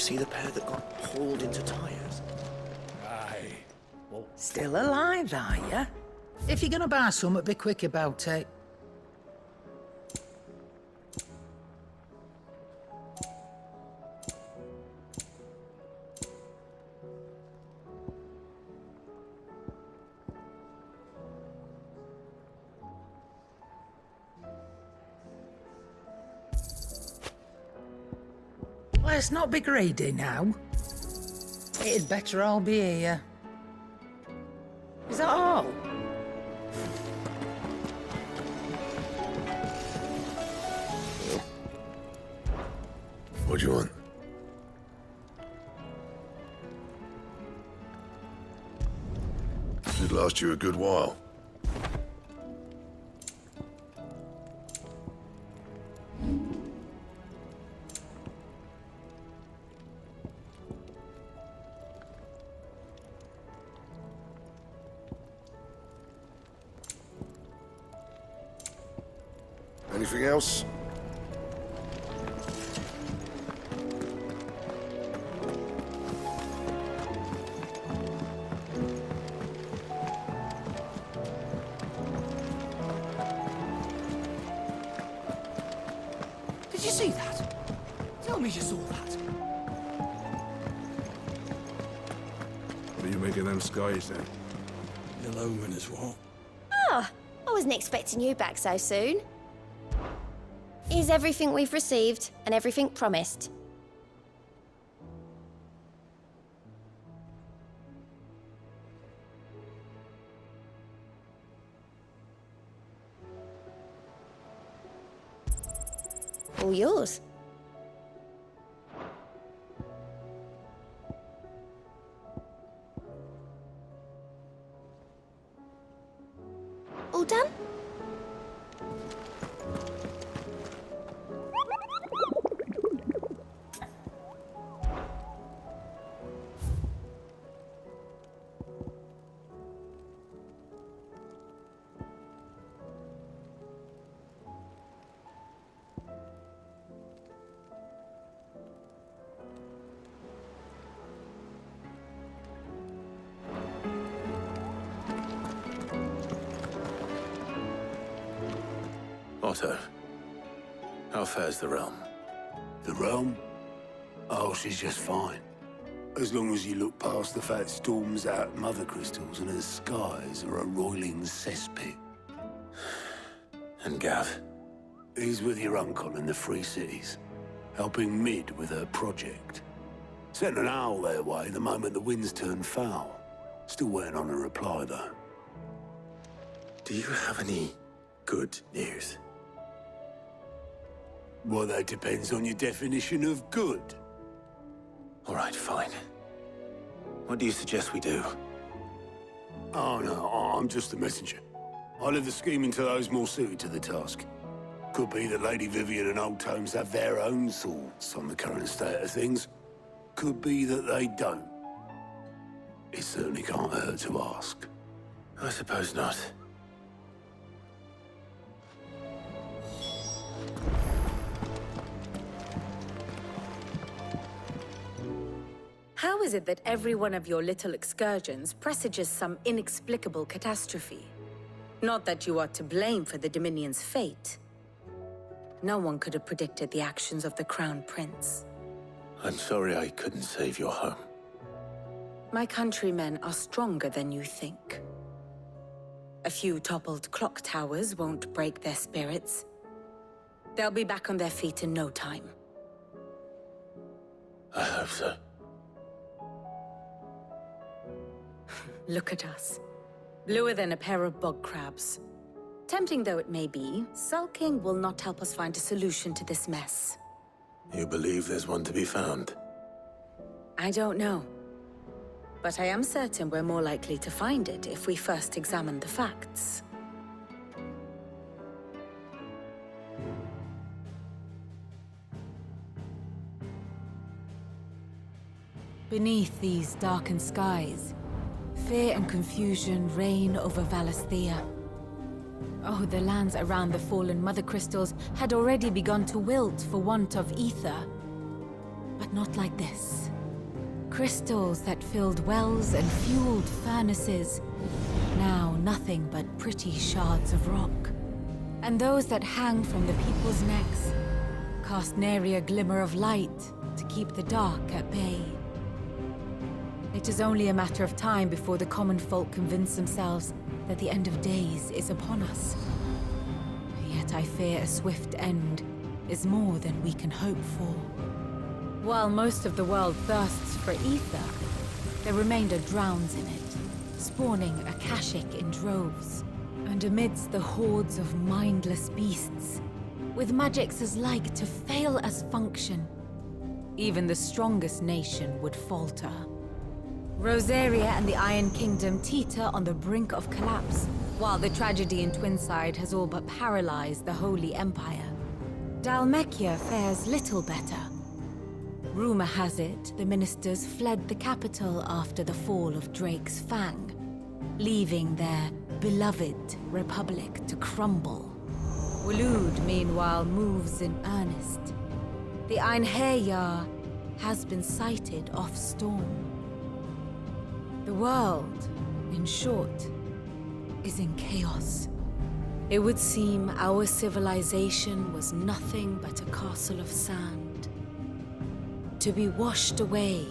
see the pair that got hauled into tires? Aye. Well, Still alive, are ya? If you're gonna buy something, be quick about it. Let's not be greedy now. It'd better all be here. Is that all? What do you want? Should last you a good while. Anything else? Did you see that? Tell me you saw that. What are you making them skies then? the omen is what? Ah, I wasn't expecting you back so soon. Here's everything we've received and everything promised. All yours. All done? Otto, how fares the realm? The realm? Oh, she's just fine. As long as you look past the fat storms out mother crystals and her skies are a roiling cesspit. And Gav? He's with your uncle in the Free Cities, helping Mid with her project. Sent an owl their way the moment the winds turned foul. Still waiting on a reply, though. Do you have any good news? Well, that depends on your definition of good. All right, fine. What do you suggest we do? Oh, no, I'm just the messenger. I'll leave the scheming to those more suited to the task. Could be that Lady Vivian and Old Tomes have their own thoughts on the current state of things. Could be that they don't. It certainly can't hurt to ask. I suppose not. How is it that every one of your little excursions presages some inexplicable catastrophe? Not that you are to blame for the Dominion's fate. No one could have predicted the actions of the Crown Prince. I'm sorry I couldn't save your home. My countrymen are stronger than you think. A few toppled clock towers won't break their spirits. They'll be back on their feet in no time. I hope so. Look at us. Bluer than a pair of bog crabs. Tempting though it may be, sulking will not help us find a solution to this mess. You believe there's one to be found? I don't know. But I am certain we're more likely to find it if we first examine the facts. Beneath these darkened skies, fear and confusion reign over Valisthea. Oh, the lands around the fallen Mother Crystals had already begun to wilt for want of ether. but not like this. Crystals that filled wells and fueled furnaces, now nothing but pretty shards of rock. And those that hang from the people's necks cast nary a glimmer of light to keep the dark at bay. It is only a matter of time before the common folk convince themselves that the end of days is upon us. Yet I fear a swift end is more than we can hope for. While most of the world thirsts for ether, the remainder drowns in it, spawning Akashic in droves. And amidst the hordes of mindless beasts, with magics as like to fail as function, even the strongest nation would falter. Rosaria and the Iron Kingdom teeter on the brink of collapse, while the tragedy in Twinside has all but paralyzed the Holy Empire. Dhalmekia fares little better. Rumor has it the ministers fled the capital after the fall of Drake's Fang, leaving their beloved republic to crumble. Waloed, meanwhile, moves in earnest. The Einherjar has been sighted off Storm. The world, in short, is in chaos. It would seem our civilization was nothing but a castle of sand, to be washed away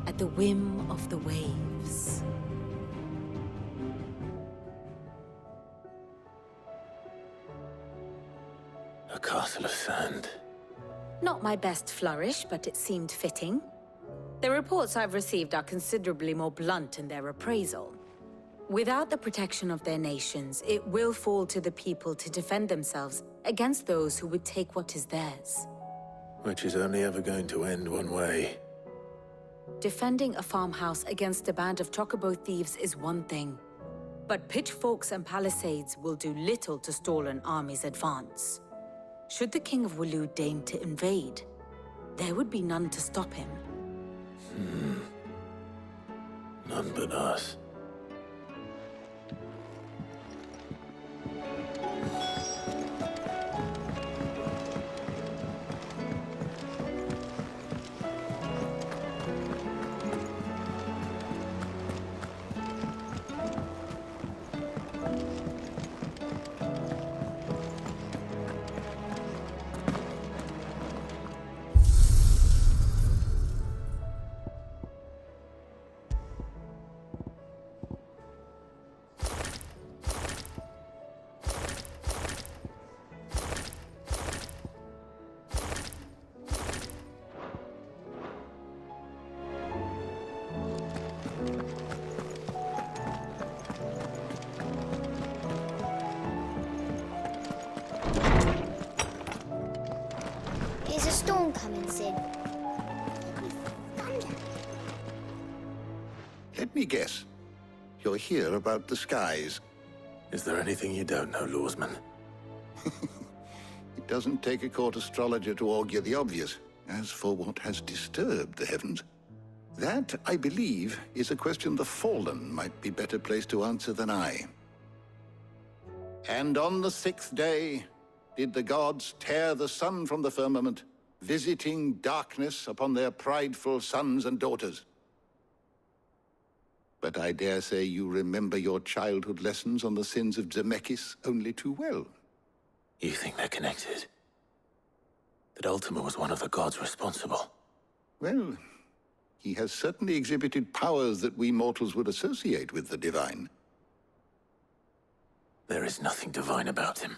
at the whim of the waves. A castle of sand. Not my best flourish, but it seemed fitting. The reports I've received are considerably more blunt in their appraisal. Without the protection of their nations, it will fall to the people to defend themselves against those who would take what is theirs. Which is only ever going to end one way. Defending a farmhouse against a band of chocobo thieves is one thing, but pitchforks and palisades will do little to stall an army's advance. Should the King of Waloed deign to invade, there would be none to stop him. None but us. Is a storm coming, Sid? Thunder. Let me guess. You're here about the skies. Is there anything you don't know, Lawsman? It doesn't take a court astrologer to augur the obvious. As for what has disturbed the heavens, that, I believe, is a question the Fallen might be better placed to answer than I. And on the 6th day did the gods tear the sun from the firmament, visiting darkness upon their prideful sons and daughters. But I dare say you remember your childhood lessons on the sins of Zemeckis only too well. You think they're connected? That Ultima was one of the gods responsible? Well, he has certainly exhibited powers that we mortals would associate with the divine. There is nothing divine about him.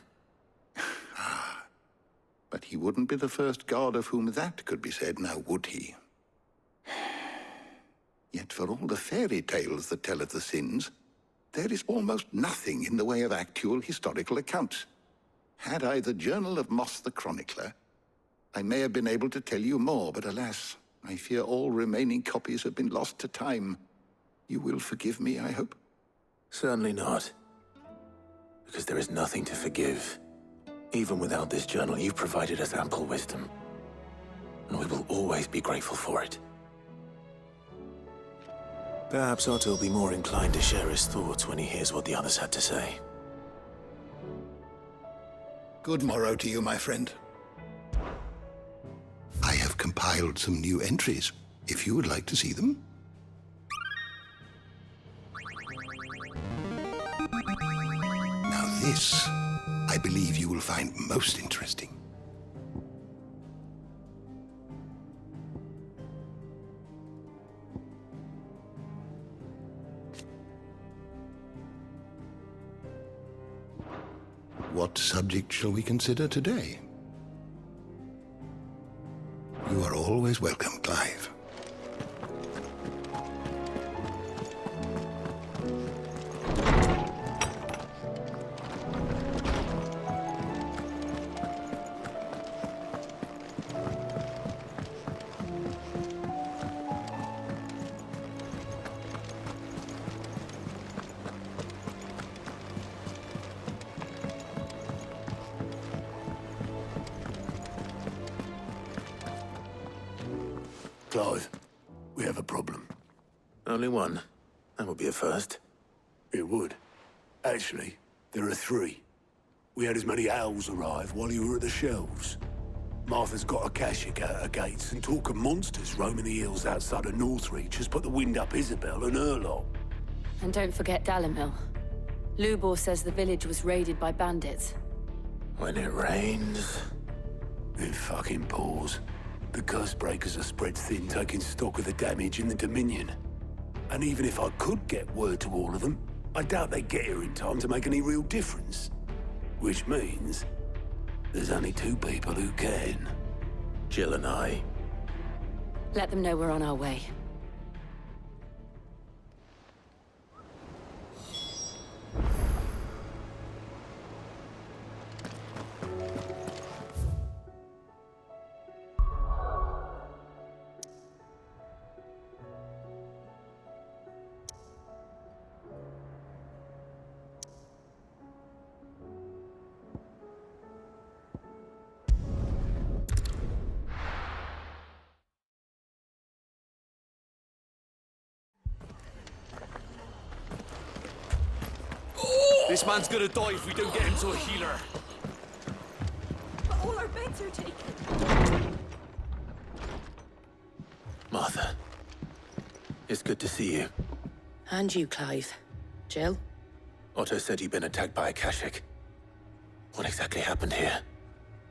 But he wouldn't be the first god of whom that could be said, now would he? Yet for all the fairy tales that tell of the sins, there is almost nothing in the way of actual historical accounts. Had I the Journal of Moss the Chronicler, I may have been able to tell you more, but alas, I fear all remaining copies have been lost to time. You will forgive me, I hope? Certainly not. Because there is nothing to forgive. Even without this journal, you've provided us ample wisdom. And we will always be grateful for it. Perhaps Otto will be more inclined to share his thoughts when he hears what the others had to say. Good morrow to you, my friend. I have compiled some new entries, if you would like to see them. Now this, I believe you will find most interesting. What subject shall we consider today? You are always welcome, Clive. Clive, we have a problem. Only one. That would be a first. It would. Actually, there are 3. We had as many owls arrive while you were at the shelves. Martha's got a Akashic out her gates, and talk of monsters roaming the hills outside of Northreach has put the wind up Isabel and her lot. And don't forget Dalimil. Lubor says the village was raided by bandits. When it rains... It fucking pours. The curse breakers are spread thin, taking stock of the damage in the Dominion. And even if I could get word to all of them, I doubt they'd get here in time to make any real difference. Which means there's only 2 people who can. Jill and I. Let them know we're on our way. This man's gonna die if we don't get him to a healer. But all our beds are taken. Martha. It's good to see you. And you, Clive. Jill? Otto said you'd been attacked by Akashic. What exactly happened here?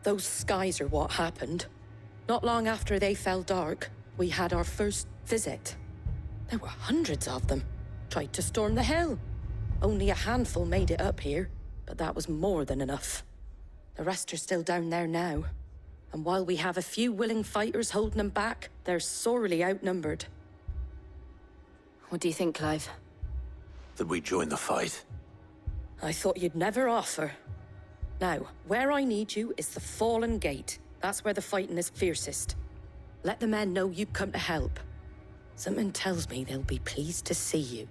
Those skies are what happened. Not long after they fell dark, we had our first visit. There were hundreds of them. Tried to storm the hill. Only a handful made it up here, but that was more than enough. The rest are still down there now. And while we have a few willing fighters holding them back, they're sorely outnumbered. What do you think, Clive? That we join the fight. I thought you'd never offer. Now, where I need you is the Fallen Gate. That's where the fighting is fiercest. Let the men know you've come to help. Something tells me they'll be pleased to see you.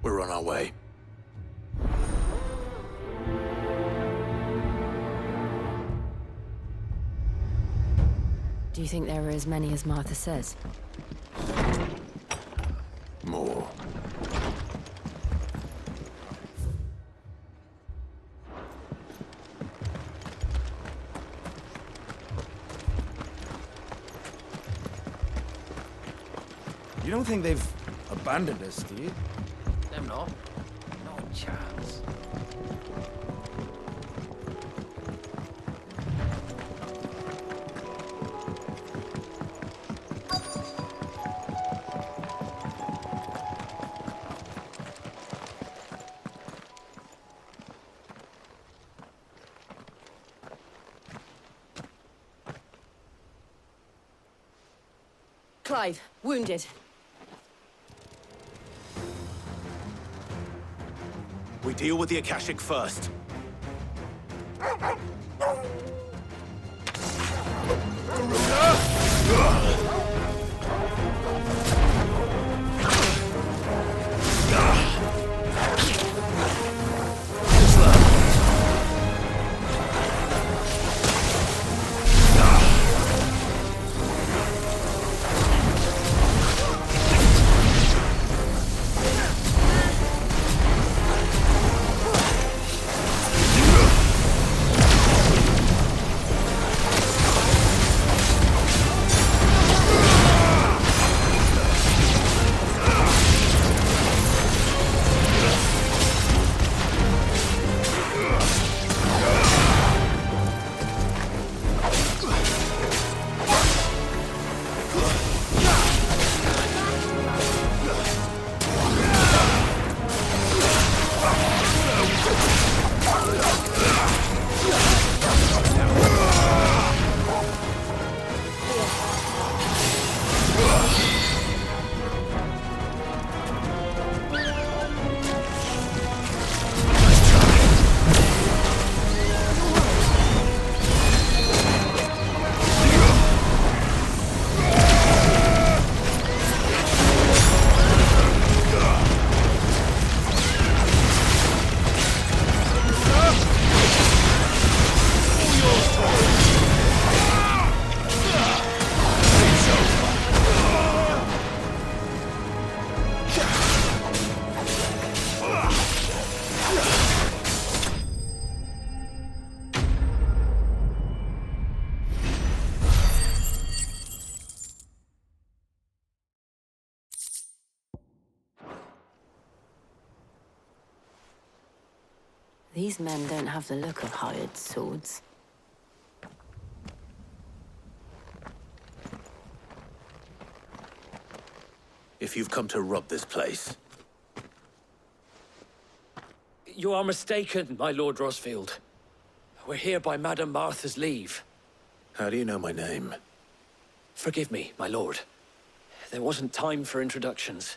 We're on our way. Do you think there are as many as Martha says? More. You don't think they've abandoned us, do you? Them not. No chance. Clive, wounded. We deal with the Akashic first. These men don't have the look of hired swords. If you've come to rob this place... You are mistaken, my Lord Rosfield. We're here by Madame Martha's leave. How do you know my name? Forgive me, my lord. There wasn't time for introductions.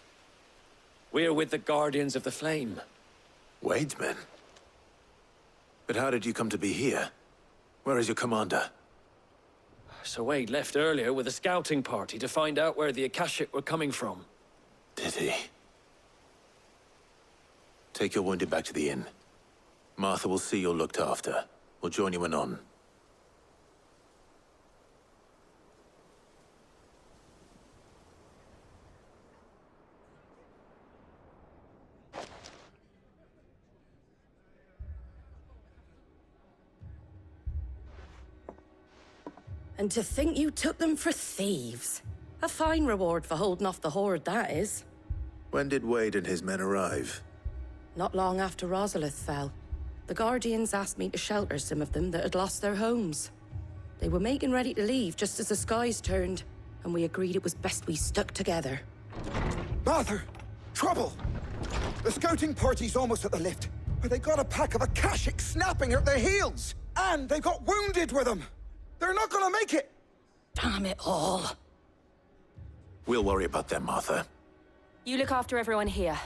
We're with the Guardians of the Flame. Wade's men? But how did you come to be here? Where is your commander? Sir Wade left earlier with a scouting party to find out where the Akashic were coming from. Did he? Take your wounded back to the inn. Martha will see you're looked after. We'll join you anon. And to think you took them for thieves. A fine reward for holding off the horde, that is. When did Wade and his men arrive? Not long after Rosalith fell. The Guardians asked me to shelter some of them that had lost their homes. They were making ready to leave just as the skies turned, and we agreed it was best we stuck together. Martha! Trouble! The scouting party's almost at the lift, but they got a pack of Akashic snapping at their heels! And they got wounded with them! They're not gonna make it! Damn it all. We'll worry about them, Martha. You look after everyone here.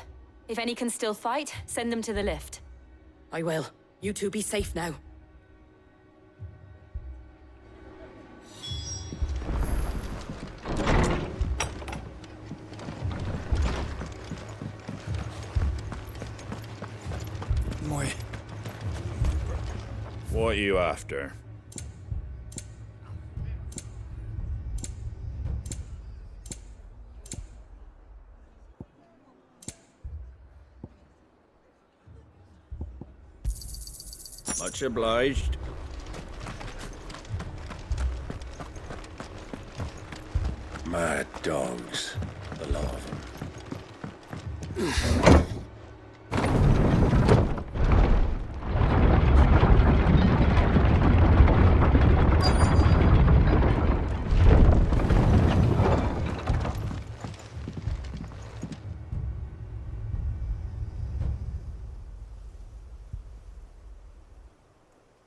If any can still fight, send them to the lift. I will. You two be safe now. Moi. What are you after? Much obliged. Mad dogs, the lot of them.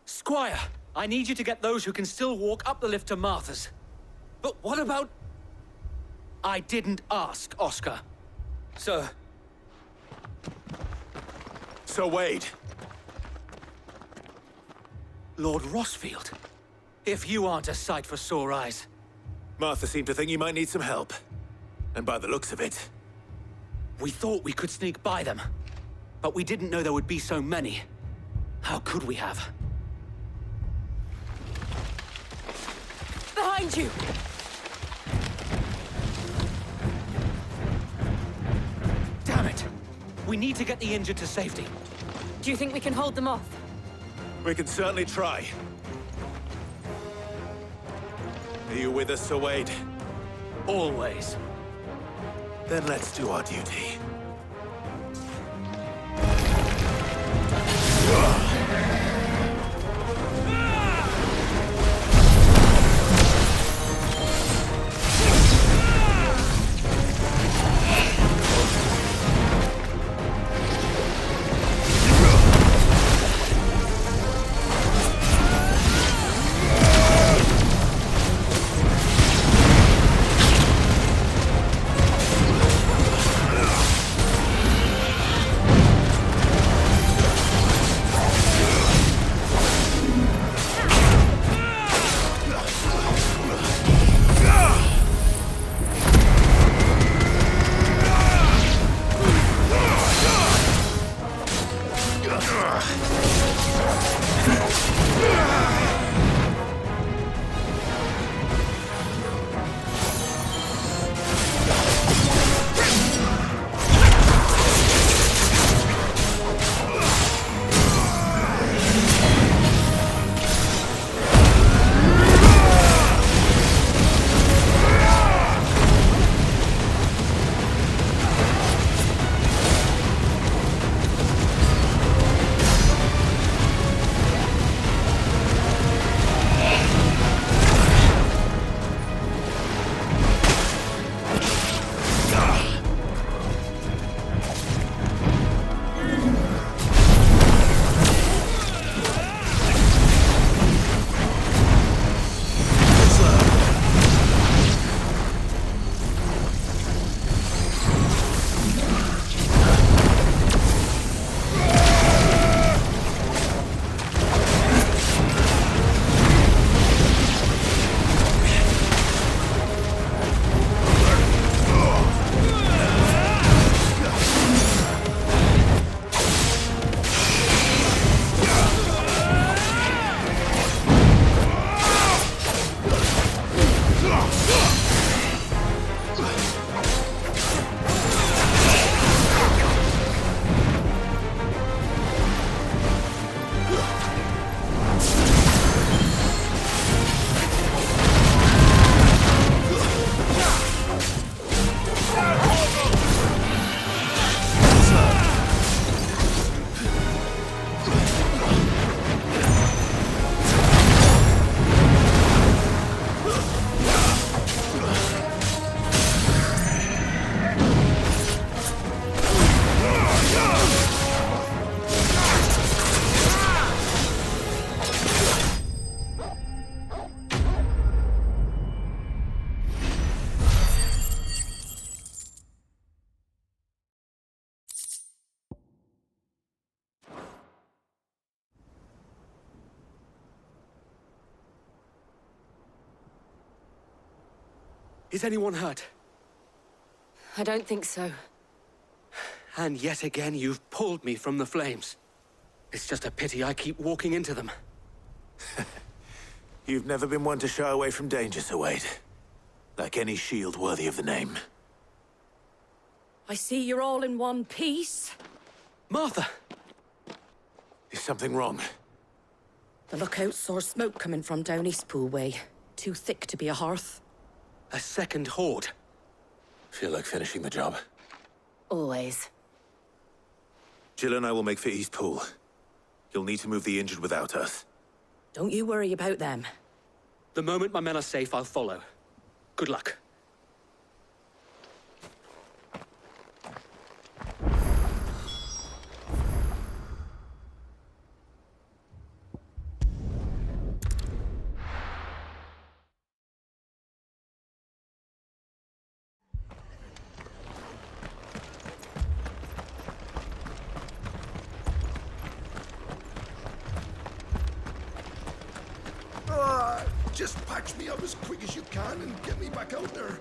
Squire, I need you to get those who can still walk up the lift to Martha's. But what about... I didn't ask, Oscar. Sir. Sir Wade. Lord Rosfield. If you aren't a sight for sore eyes. Martha seemed to think you might need some help. And by the looks of it... We thought we could sneak by them. But we didn't know there would be so many. How could we have? Behind you! Damn it! We need to get the injured to safety. Do you think we can hold them off? We can certainly try. Are you with us, Sir Wade? Always. Then let's do our duty. Is anyone hurt? I don't think so. And yet again, you've pulled me from the flames. It's just a pity I keep walking into them. You've never been one to shy away from danger, Sir Wade. Like any shield worthy of the name. I see you're all in one piece. Martha! Is something wrong? The lookout saw smoke coming from down Eastpool way. Too thick to be a hearth. A second horde. Feel like finishing the job? Always. Jill and I will make for Eastpool. You'll need to move the injured without us. Don't you worry about them. The moment my men are safe, I'll follow. Good luck. Just patch me up as quick as you can and get me back out there.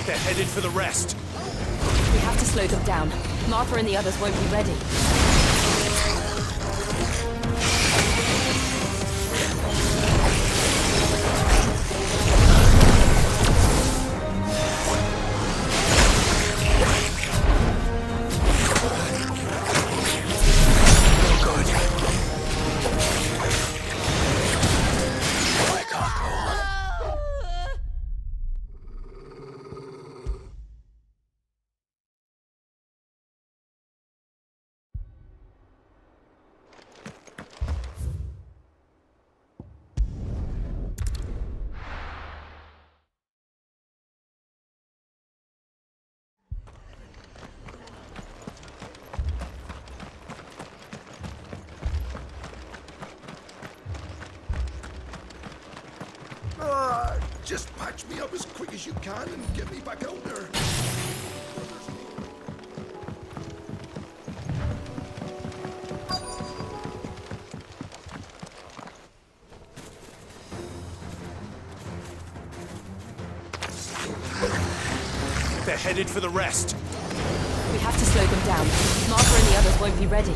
They're headed for the rest. We have to slow them down. Martha and the others won't be ready. Just patch me up as quick as you can and get me back out there. They're headed for the rest. We have to slow them down. Martha and the others won't be ready.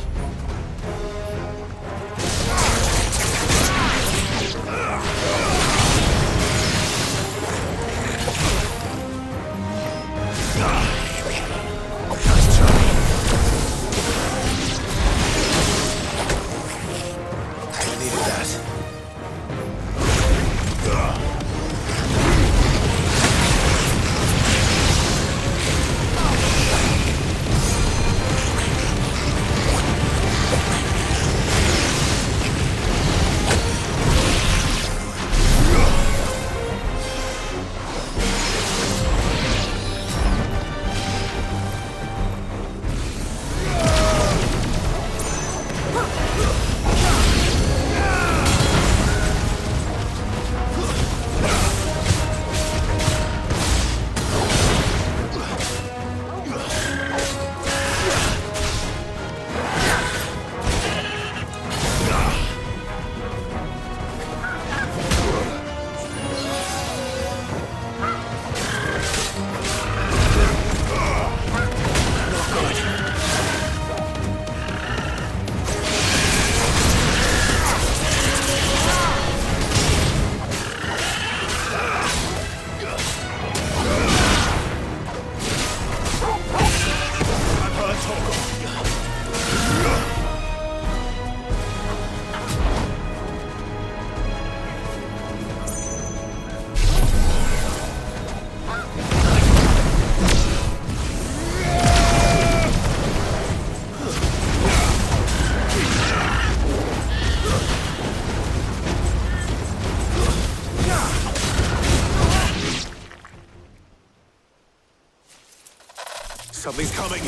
Something's coming.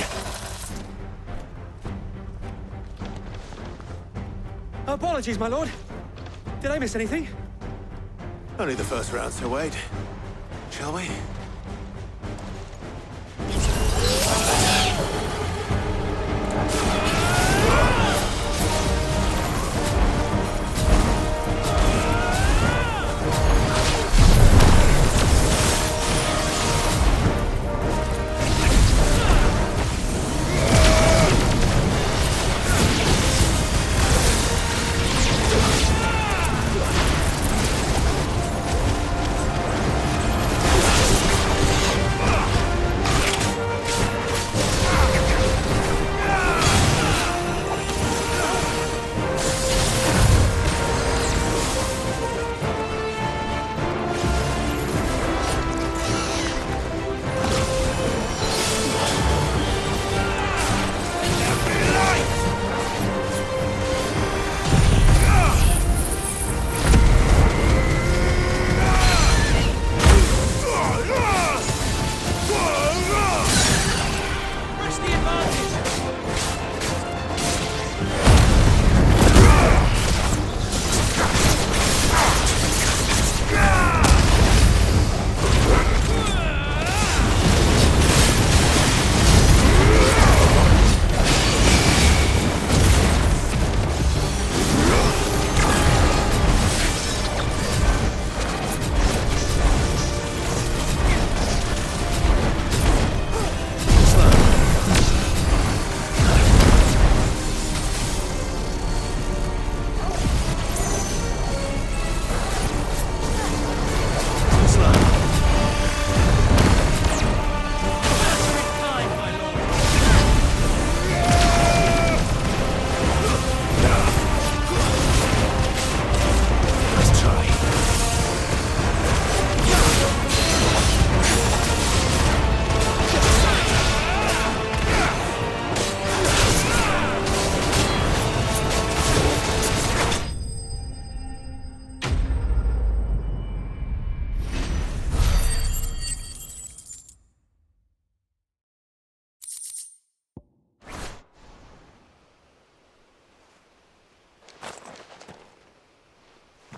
Apologies, my lord. Did I miss anything? Only the first round, Sir Wade. Shall we?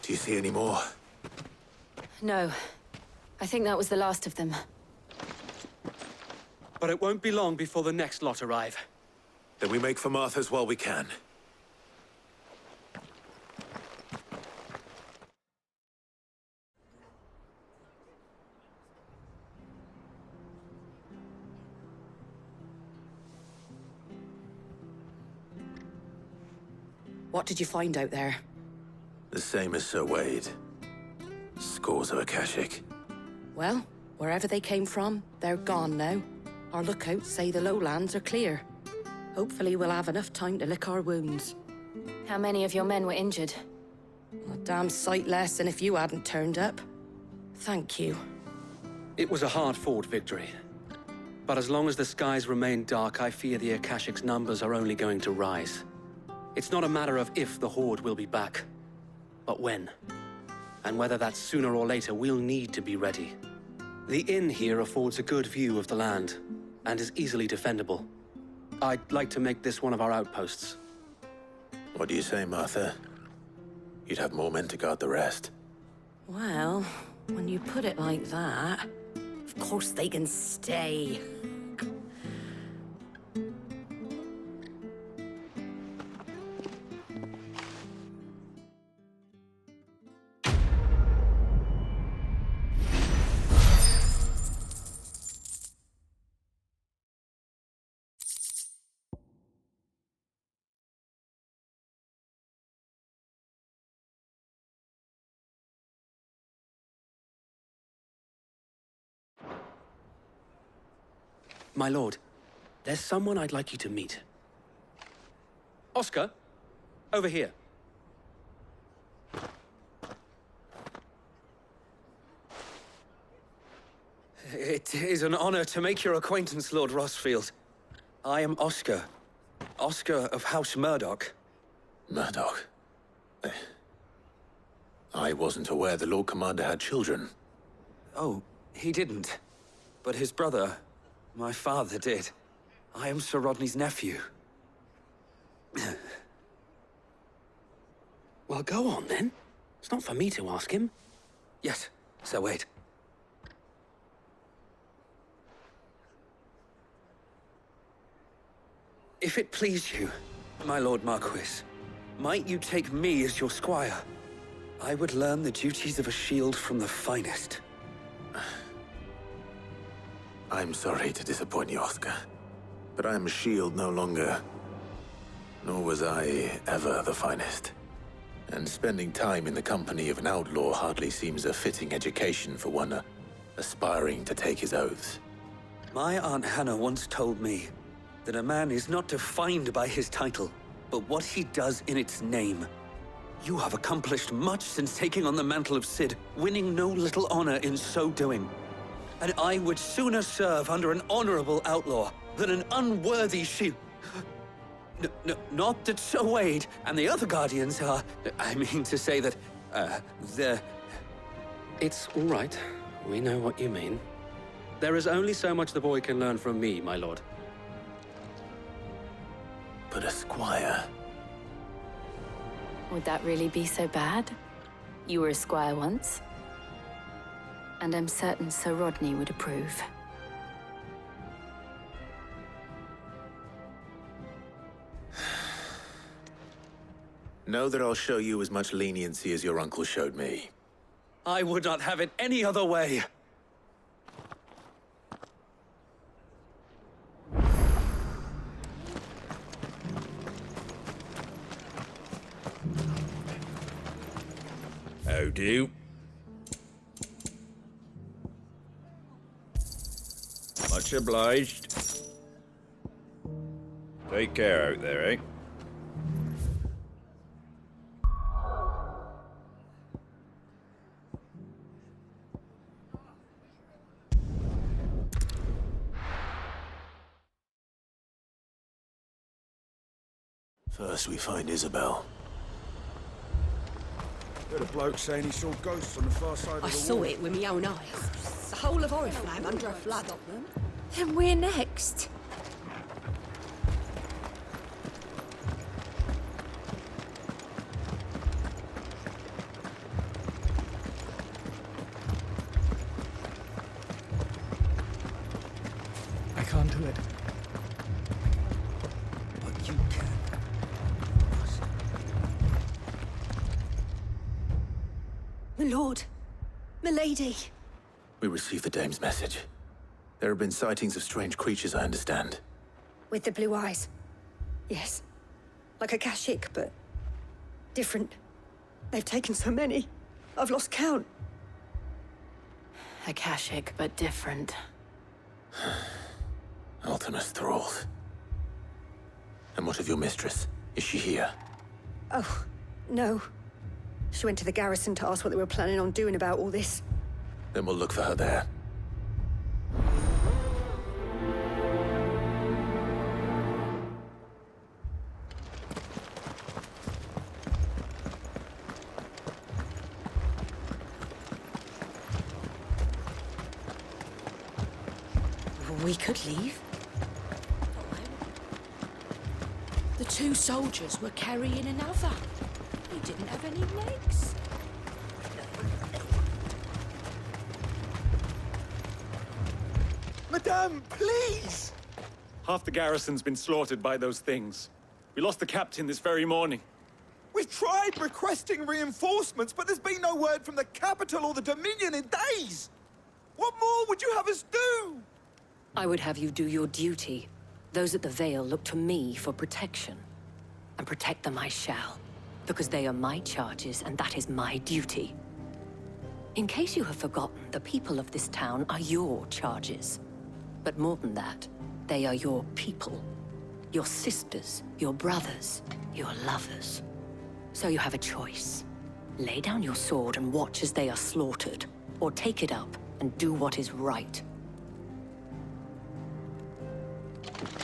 Do you see any more? No. I think that was the last of them. But it won't be long before the next lot arrive. Then we make for Martha's while we can. What did you find out there? The same as Sir Wade. Scores of Akashic. Well, wherever they came from, they're gone now. Our lookouts say the lowlands are clear. Hopefully we'll have enough time to lick our wounds. How many of your men were injured? A damn sight less than if you hadn't turned up. Thank you. It was a hard-fought victory. But as long as the skies remain dark, I fear the Akashic's numbers are only going to rise. It's not a matter of if the Horde will be back, but when. And whether that's sooner or later, we'll need to be ready. The inn here affords a good view of the land, and is easily defendable. I'd like to make this one of our outposts. What do you say, Martha? You'd have more men to guard the rest. Well, when you put it like that, of course they can stay. My lord, there's someone I'd like you to meet. Oscar, over here. It is an honor to make your acquaintance, Lord Rossfield. I am Oscar. Oscar of House Murdoch. Murdoch? I wasn't aware the Lord Commander had children. Oh, he didn't. But his brother, my father, did. I am Sir Rodney's nephew. Well, go on, then. It's not for me to ask him. Yes, Sir Wade. If it please you, my Lord Marquis, might you take me as your squire? I would learn the duties of a shield from the finest. I'm sorry to disappoint you, Oscar, but I am a shield no longer. Nor was I ever the finest. And spending time in the company of an outlaw hardly seems a fitting education for one aspiring to take his oaths. My Aunt Hannah once told me that a man is not defined by his title, but what he does in its name. You have accomplished much since taking on the mantle of Cid, winning no little honor in so doing. And I would sooner serve under an honorable outlaw than an unworthy shield. Not that Sir Wade and the other Guardians are... I mean to say that, they're... It's all right. We know what you mean. There is only so much the boy can learn from me, my lord. But a squire... Would that really be so bad? You were a squire once. And I'm certain Sir Rodney would approve. Know that I'll show you as much leniency as your uncle showed me. I would not have it any other way. How do? Much obliged. Take care out there, eh? First we find Isabel. Heard a bloke saying he saw ghosts on the far side of the I saw it with my own eyes. The whole of Oriflamme under a flood. Then we're next. I can't do it. But you can. My lord, my lady. We received the dame's message. There have been sightings of strange creatures, I understand. With the blue eyes. Yes. Like a Kashik, but different. They've taken so many. I've lost count. Akashic, but different. Ultimus thralls. And what of your mistress? Is she here? Oh, no. She went to the garrison to ask what they were planning on doing about all this. Then we'll look for her there. We could leave. The two soldiers were carrying another. He didn't have any legs. Madame, please! Half the garrison's been slaughtered by those things. We lost the captain this very morning. We've tried requesting reinforcements, but there's been no word from the capital or the Dominion in days! What more would you have us do? I would have you do your duty. Those at the Vale look to me for protection. And protect them I shall. Because they are my charges, and that is my duty. In case you have forgotten, the people of this town are your charges. But more than that, they are your people. Your sisters, your brothers, your lovers. So you have a choice. Lay down your sword and watch as they are slaughtered, or take it up and do what is right.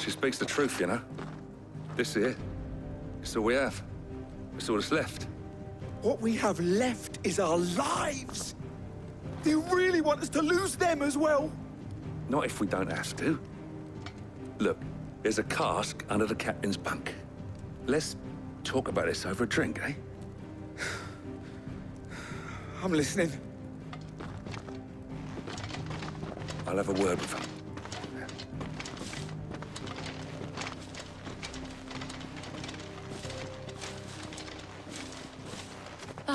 She speaks the truth, you know. This here, it's all we have. It's all that's left. What we have left is our lives! Do you really want us to lose them as well? Not if we don't have to. Look, there's a cask under the captain's bunk. Let's talk about this over a drink, eh? I'm listening. I'll have a word with her.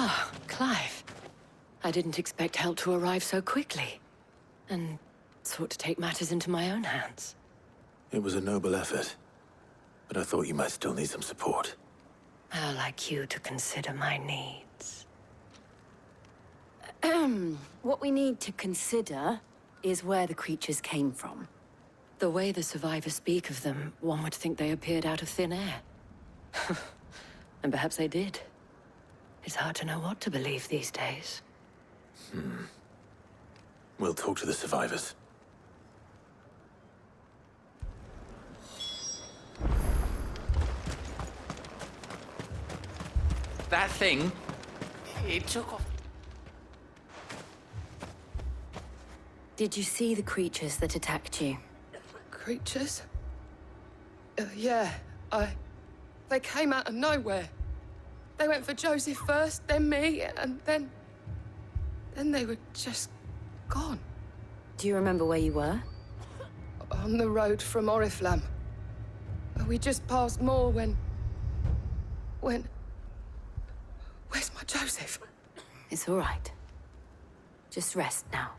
Ah, Clive. I didn't expect help to arrive so quickly. And sought to take matters into my own hands. It was a noble effort, but I thought you might still need some support. I'd like you to consider my needs. What we need to consider is where the creatures came from. The way the survivors speak of them, one would think they appeared out of thin air. And perhaps they did. It's hard to know what to believe these days. We'll talk to the survivors. That thing, it took off. Did you see the creatures that attacked you? Creatures? Yeah, They came out of nowhere. They went for Joseph first, then me, and then they were just gone. Do you remember where you were? On the road from Oriflamme. We just passed Moor when... Where's my Joseph? It's all right. Just rest now.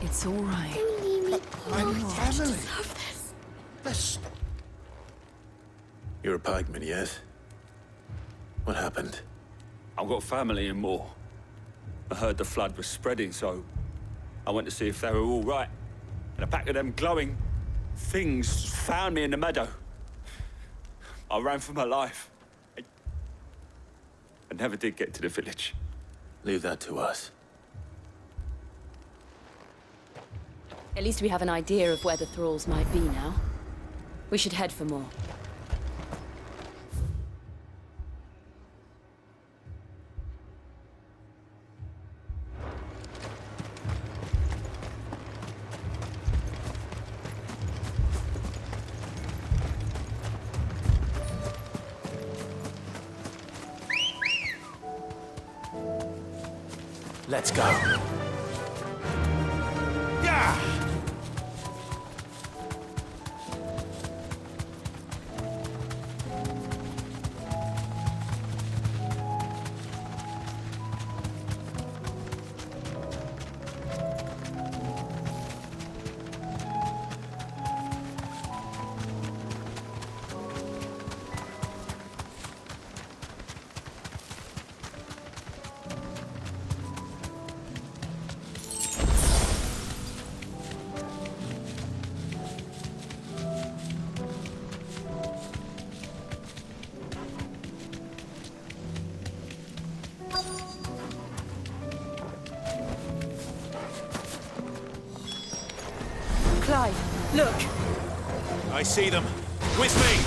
It's all right. My family. This. You're a pikeman, yes? What happened? I've got family in Moor. I heard the flood was spreading, so I went to see if they were all right. And a pack of them glowing things found me in the meadow. I ran for my life. I never did get to the village. Leave that to us. At least we have an idea of where the thralls might be now. We should head for more. Let's go. Clive, look! I see them. With me!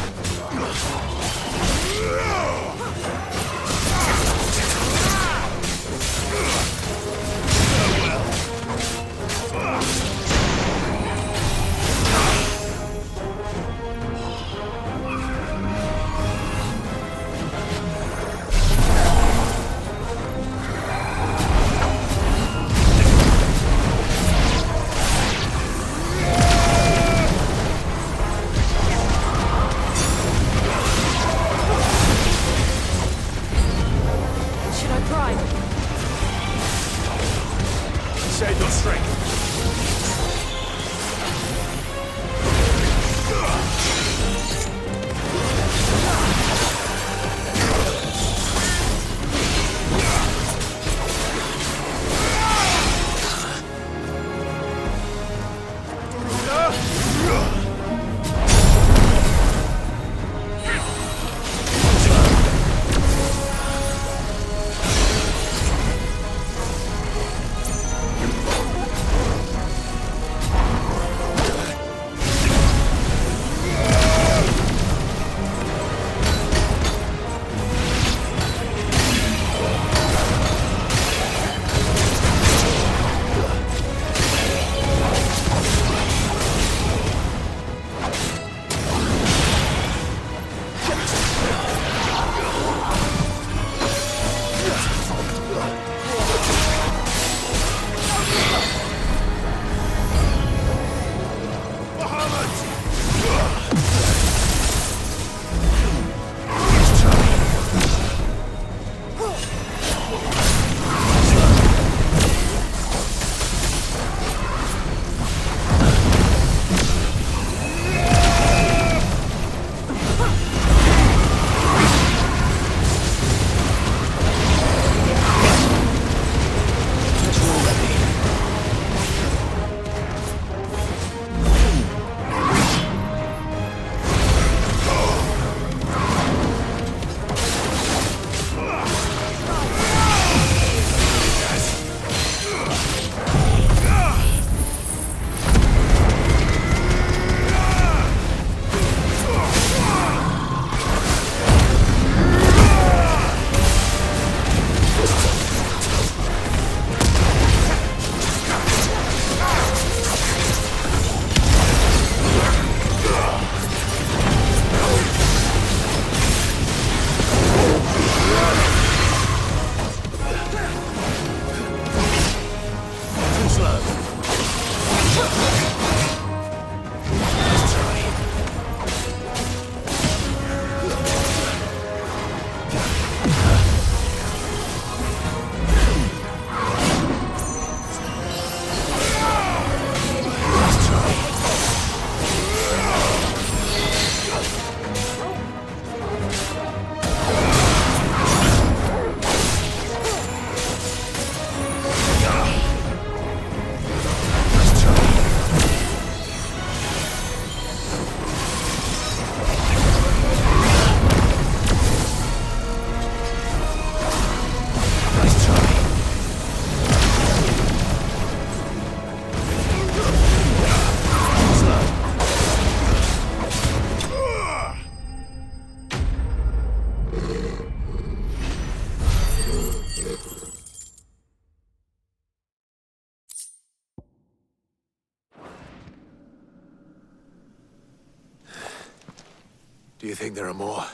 Do you think there are more?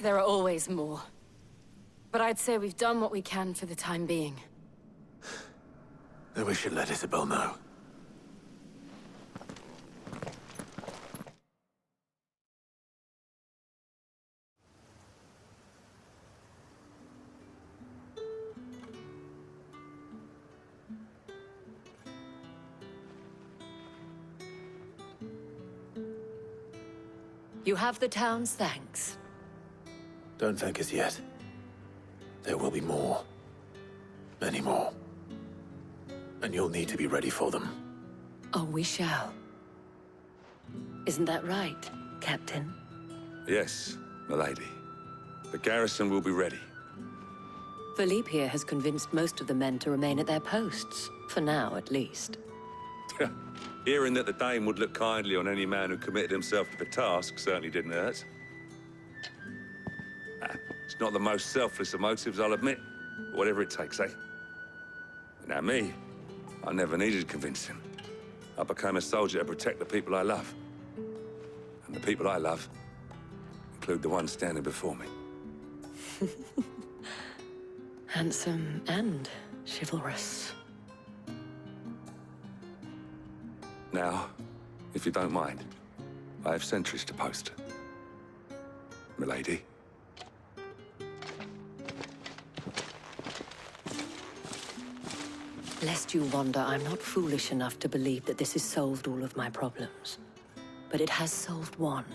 There are always more. But I'd say we've done what we can for the time being. Then we should let Isabel know. You have the town's thanks. Don't thank us yet. There will be more. Many more. And you'll need to be ready for them. Oh, we shall. Isn't that right, Captain? Yes, milady. The garrison will be ready. Philippe here has convinced most of the men to remain at their posts. For now, at least. Hearing that the Dane would look kindly on any man who committed himself to the task certainly didn't hurt. It's not the most selfless of motives, I'll admit. But whatever it takes, eh? Now me, I never needed convincing. I became a soldier to protect the people I love. And the people I love include the ones standing before me. Handsome and chivalrous. Now, if you don't mind, I have sentries to post. Milady. Lest you wonder, I'm not foolish enough to believe that this has solved all of my problems. But it has solved one,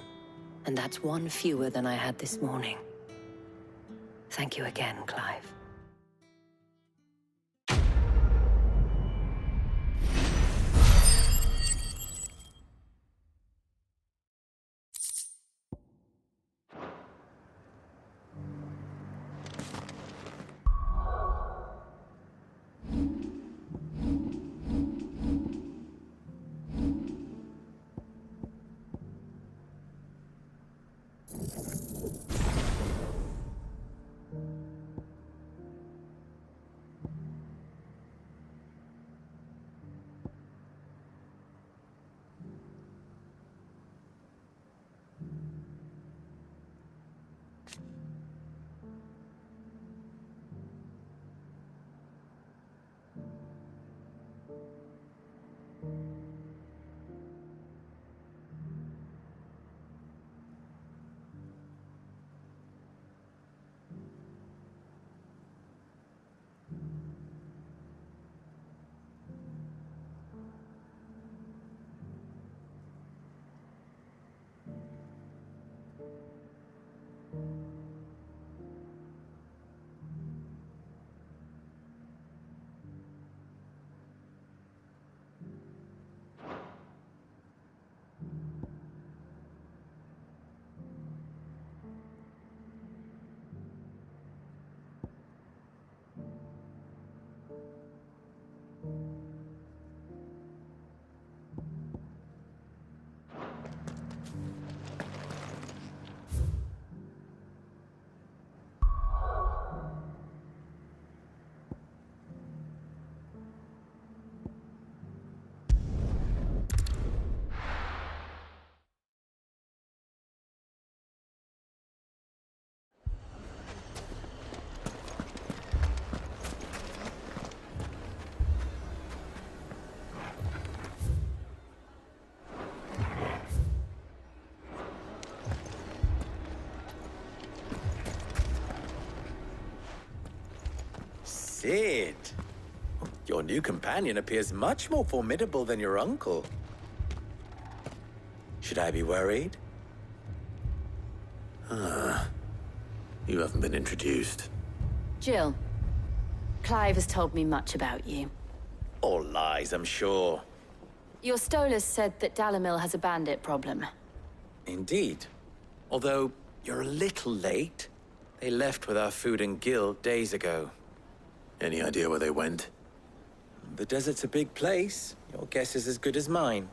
and that's one fewer than I had this morning. Thank you again, Clive. Sid, your new companion appears much more formidable than your uncle. Should I be worried? You haven't been introduced. Jill, Clive has told me much about you. All lies, I'm sure. Your Stolas said that Dalimil has a bandit problem. Indeed. Although, you're a little late. They left with our food and guild days ago. Any idea where they went? The desert's a big place. Your guess is as good as mine.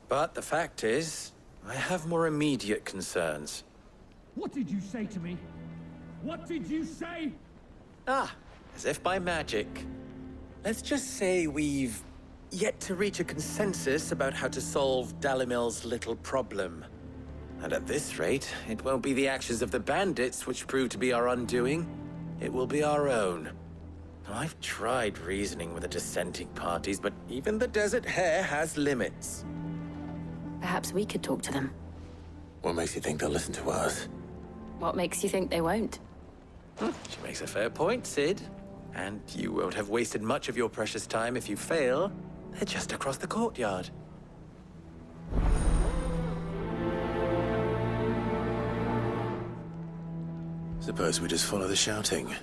But the fact is, I have more immediate concerns. What did you say to me? What did you say? As if by magic. Let's just say we've yet to reach a consensus about how to solve Dalimil's little problem. And at this rate, it won't be the actions of the bandits which prove to be our undoing. It will be our own. I've tried reasoning with the dissenting parties, but even the Desert Hare has limits. Perhaps we could talk to them. What makes you think they'll listen to us? What makes you think they won't? She makes a fair point, Sid. And you won't have wasted much of your precious time if you fail. They're just across the courtyard. Suppose we just follow the shouting.